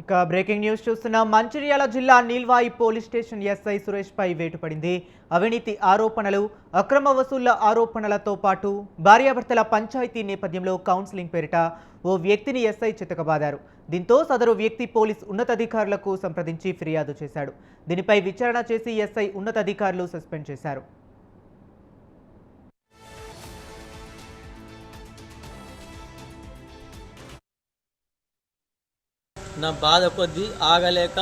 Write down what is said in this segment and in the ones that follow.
ఇక breaking news చూస్తున్నాం. మంచిర్యాల జిల్లా Neelwai police station SI Suresh పై వేటు పడింది. అవినీతి ఆరోపణలు, అక్రమ వసూళ్ల ఆరోపణలతో పాటు భార్యాభర్తల పంచాయతీ నేపథ్యంలో కౌన్సిలింగ్ పేరిట ఓ వ్యక్తిని ఎస్ఐ చితకబాదారు. దీంతో సదరు వ్యక్తి పోలీస్ ఉన్నతాధికారులకు సంప్రదించి ఫిర్యాదు చేశాడు. దీనిపై విచారణ చేసి ఎస్ఐ ఉన్నతాధికారులు సస్పెండ్ చేశారు. నా బాధ కొద్దీ ఆగలేక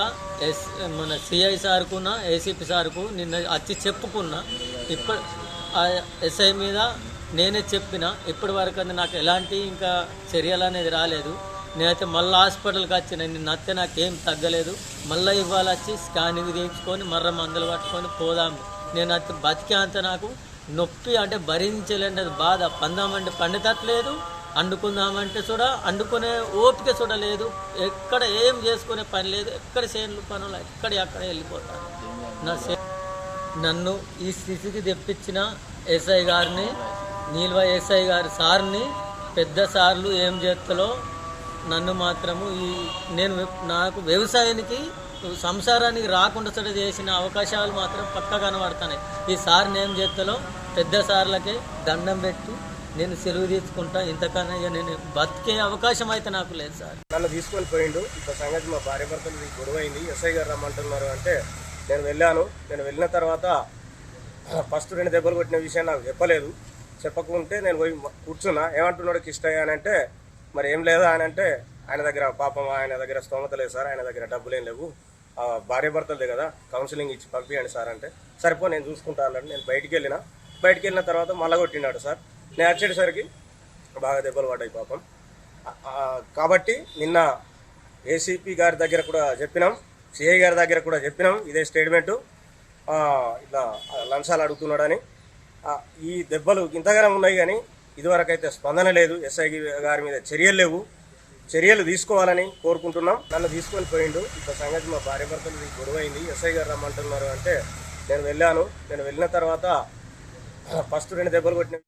మన సిఐ సార్కున్న ఏసీపీ సార్కు నిన్న వచ్చి చెప్పుకున్నా. ఇప్పుడు ఎస్ఐ మీద నేనే చెప్పిన. ఇప్పటి వరకు అది నాకు ఎలాంటి ఇంకా చర్యలు అనేది రాలేదు. నేనైతే మళ్ళీ హాస్పిటల్కి వచ్చిన. నిన్న అత్తే నాకేం తగ్గలేదు. మళ్ళీ ఇవాళ వచ్చి స్కానింగ్ తీయించుకొని మర్ర మందులు పట్టుకొని పోదాము. నేను అది బతికే అంత నాకు నొప్పి అంటే భరించలేని బాధ. పందామంటే పండితట్లేదు, అండుకుందామంటే చూడ అండుకునే ఓపిక చూడలేదు. ఎక్కడ ఏం చేసుకునే పని లేదు. ఎక్కడ చేనులు పనులు అక్కడ వెళ్ళిపోతాను. నన్ను ఈ స్థితికి తెప్పించిన ఎస్ఐ గారిని, నీల్వ ఎస్ఐ గారి సార్ని, పెద్ద సార్లు ఏం చేస్తాలో నన్ను మాత్రము నేను నాకు వ్యవసాయానికి సంసారానికి రాకుండా చూడ చేసిన అవకాశాలు మాత్రం పక్కా కనబడుతున్నాయి. ఈ సార్ని ఏం చేస్తాలో పెద్ద సార్లకే దండం పెట్టి నేను సెలవు తీసుకుంటా. ఇంతకన్నా నేను బతికే అవకాశం అయితే నాకు లేదు సార్. నన్ను తీసుకొని పోయిండు. ఇప్పుడు సంగతి మా భార్య భర్తలు గొడవ అయింది. ఎస్ఐ గారు రమ్మంటున్నారు అంటే నేను వెళ్ళాను. నేను వెళ్ళిన తర్వాత ఫస్ట్ 2 దెబ్బలు కొట్టిన విషయం నాకు చెప్పలేదు. చెప్పకుంటే నేను పోయి కూర్చున్నా. ఏమంటున్నాడు కిష్టయ్య అని అంటే, మరి ఏం లేదా అని అంటే, ఆయన దగ్గర పాపం ఆయన దగ్గర స్తోమత లేదు సార్, ఆయన దగ్గర డబ్బులు ఏం లేవు, భార్య భర్తలదే కదా, కౌన్సిలింగ్ ఇచ్చి పంపించండి సార్ అంటే, సరిపో నేను చూసుకుంటా అన్నాడు. నేను బయటికి వెళ్ళిన తర్వాత మళ్ళా కొట్టినాడు సార్. నేను వచ్చేసరికి బాగా దెబ్బలు పడ్డాయి పాపం. కాబట్టి నిన్న ఏసీపీ గారి దగ్గర కూడా చెప్పినాం, సిఐ గారి దగ్గర కూడా చెప్పినాం ఇదే స్టేట్మెంటు. ఇట్లా లంచాలు అడుగుతున్నాడని. ఈ దెబ్బలు ఇంతగానే ఉన్నాయి కానీ ఇదివరకు అయితే స్పందన లేదు. ఎస్ఐ గారి మీద చర్యలు లేవు. చర్యలు తీసుకోవాలని కోరుకుంటున్నాం. నన్ను తీసుకొని పోయిండు. ఇప్పుడు సంగతి మా భార్య భర్తలు గొడవ అయింది. ఎస్ఐ గారు రమ్మంటున్నారు అంటే నేను వెళ్ళాను. నేను వెళ్ళిన తర్వాత ఫస్ట్ 2 దెబ్బలు కొట్టిన